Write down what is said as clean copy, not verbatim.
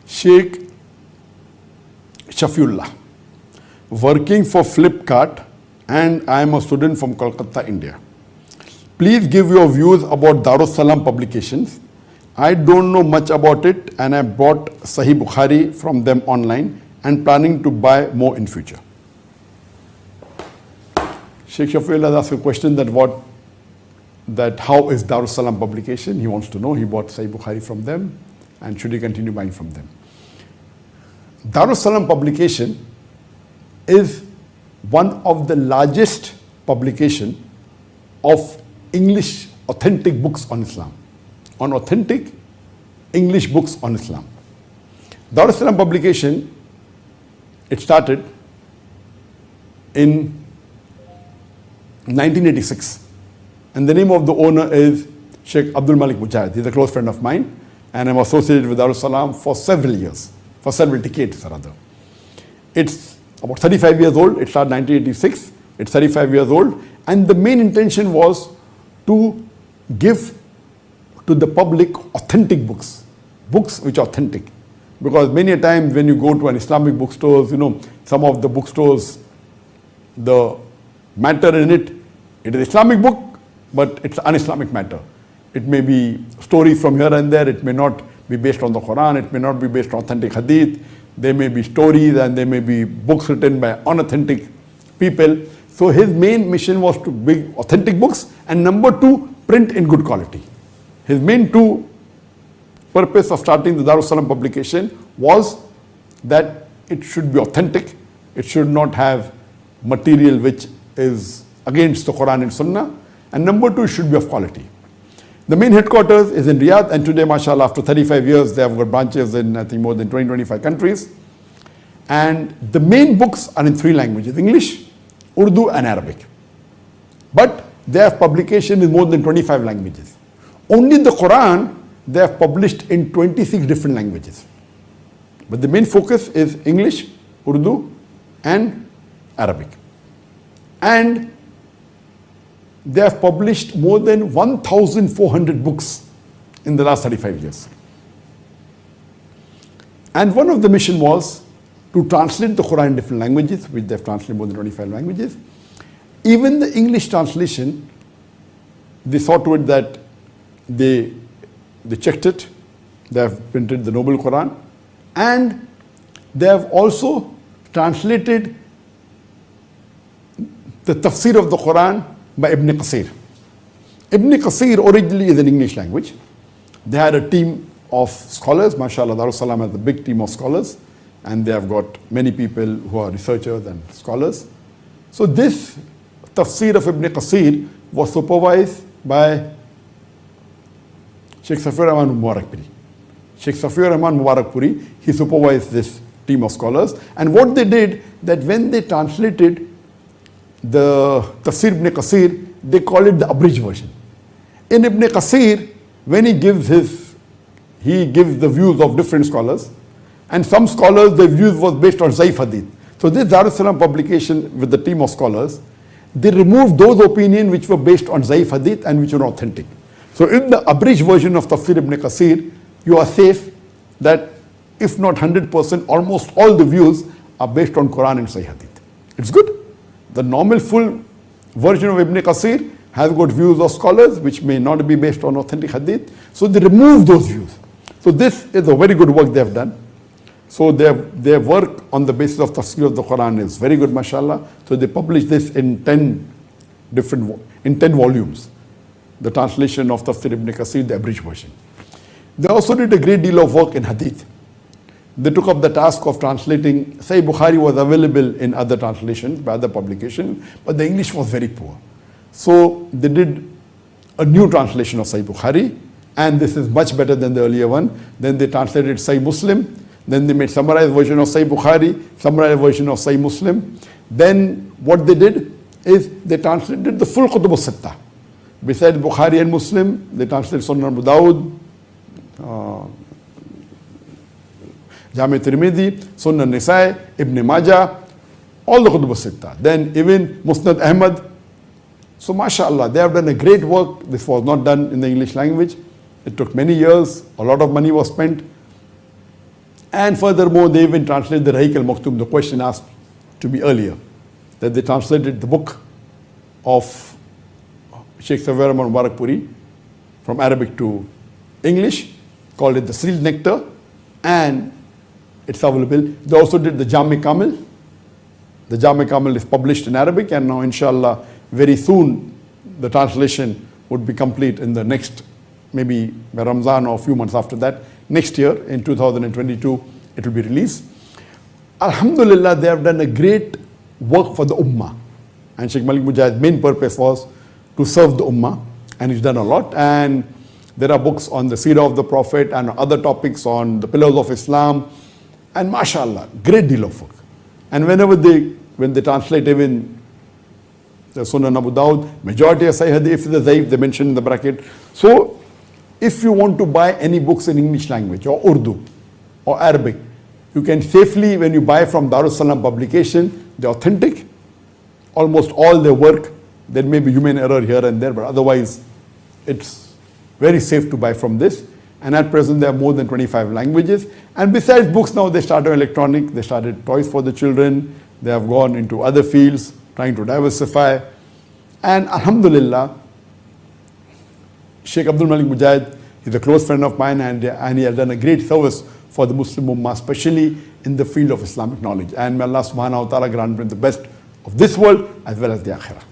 Sheikh Shafiullah, working for Flipkart, and I am a student from Kolkata, India. Please give your views about Darus Salam publications. I don't know much about it, and I bought Sahih Bukhari from them online and planning to buy more in future. Sheikh Shafiullah has asked a question that how is Darus Salam publication? He wants to know. He bought Sahih Bukhari from them, and should he continue buying from them? Darus Salam publication is one of the largest publication of English authentic books on Islam, on authentic English books on Islam. Darus Salam publication, it started in 1986, and the name of the owner is Sheikh Abdul Malik Mujahid. He's a close friend of mine, and I'm associated with Darus Salam for several years, for several decades rather. It's about 35 years old. It started 1986. It's 35 years old, and the main intention was to give to the public authentic books, books which are authentic. Because many a time when you go to an Islamic bookstores, some of the bookstores, the matter in it, it is Islamic book, but it's un-Islamic matter. It may be stories from here and there. It may not be based on the Quran. It may not be based on authentic hadith. There may be stories and there may be books written by unauthentic people. So his main mission was to bring authentic books, and number two, print in good quality. His main two purpose of starting the Darus Salam publication was that it should be authentic. It should not have material which is against the Quran and Sunnah. And number two, it should be of quality. The main headquarters is in Riyadh, and today, mashallah, after 35 years, they have got branches in, I think, more than 20-25 countries. And the main books are in three languages: English, Urdu, and Arabic. But they have publication in more than 25 languages. Only the Quran, they have published in 26 different languages. But the main focus is English, Urdu, and Arabic. And they have published more than 1,400 books in the last 35 years. And one of the mission was to translate the Quran in different languages, which they have translated more than 25 languages. Even the English translation, they saw to it that they checked it. They have printed the Noble Quran, and they have also translated the tafsir of the Quran by Ibn Qasir. Ibn Qasir originally is an English language. They had a team of scholars. MashaAllah, Darus Salam has a big team of scholars, and they have got many people who are researchers and scholars. So this tafsir of Ibn Qasir was supervised by Sheikh Zakir Naik. Sheikh Zakir Naik, he supervised this team of scholars. And what they did, that when they translated the Tafsir Ibn Qasir, they call it the abridged version. In Ibn Qasir, when he gives the views of different scholars, and some scholars, their views was based on Zaif Hadith. So this Darus Salam publication with the team of scholars, they removed those opinions which were based on Zaif Hadith and which were authentic. So in the abridged version of Tafsir Ibn Qasir, you are safe that if not 100%, almost all the views are based on Quran and Sahih Hadith. It's good. The normal full version of Ibn Qasir has got views of scholars which may not be based on authentic Hadith. So they remove those views. So this is a very good work they have done. So their work on the basis of Tafsir of the Quran is very good, mashallah. So they published this in 10 volumes. The translation of Tafsir Ibn Qasir, the abridged version. They also did a great deal of work in Hadith. They took up the task of translating. Sahih Bukhari was available in other translations, by other publications, but the English was very poor. So they did a new translation of Sahih Bukhari, and this is much better than the earlier one. Then they translated Sahih Muslim. Then they made summarized version of Sahih Bukhari, summarized version of Sahih Muslim. Then what they did is they translated the full Qutub al-Sittah. Besides Bukhari and Muslim, they translated Sunan Abu Dawud, Jami Tirmidhi, Sunan Nisai, Ibn Majah, all the Qutub al-Sittah. Then even Musnad Ahmad. So mashallah, they have done a great work. This was not done in the English language. It took many years. A lot of money was spent. And furthermore, they even translated the Rahiq al-Maktoum, the question asked to me earlier, that they translated the book of Sheikh Safiur Rahman Mubarakpuri from Arabic to English, called it the Sealed Nectar, and it's available. They also did the Jami Kamil. The Jami Kamil is published in Arabic, and now inshallah very soon the translation would be complete in the next, maybe by Ramzan or a few months after that. Next year, in 2022, it will be released. Alhamdulillah, they have done a great work for the Ummah. And Sheikh Malik Mujahid's main purpose was to serve the Ummah, and he's done a lot. And there are books on the Seerah of the Prophet and other topics on the pillars of Islam. And mashallah, great deal of work. And when they translate even the Sunan Abu Dawud, majority of Sahih Hadith, the Zaif, they mention in the bracket. So, if you want to buy any books in English language or Urdu or Arabic, you can safely, when you buy from Darus Salam publication, they're authentic, almost all their work. There may be human error here and there, but otherwise it's very safe to buy from this. And at present there are more than 25 languages. And besides books now, they started electronic, they started toys for the children, they have gone into other fields, trying to diversify. And alhamdulillah, Sheikh Abdul Malik Mujahid is a close friend of mine, and he has done a great service for the Muslim Ummah, especially in the field of Islamic knowledge. And may Allah subhanahu wa ta'ala grant him the best of this world as well as the akhirah.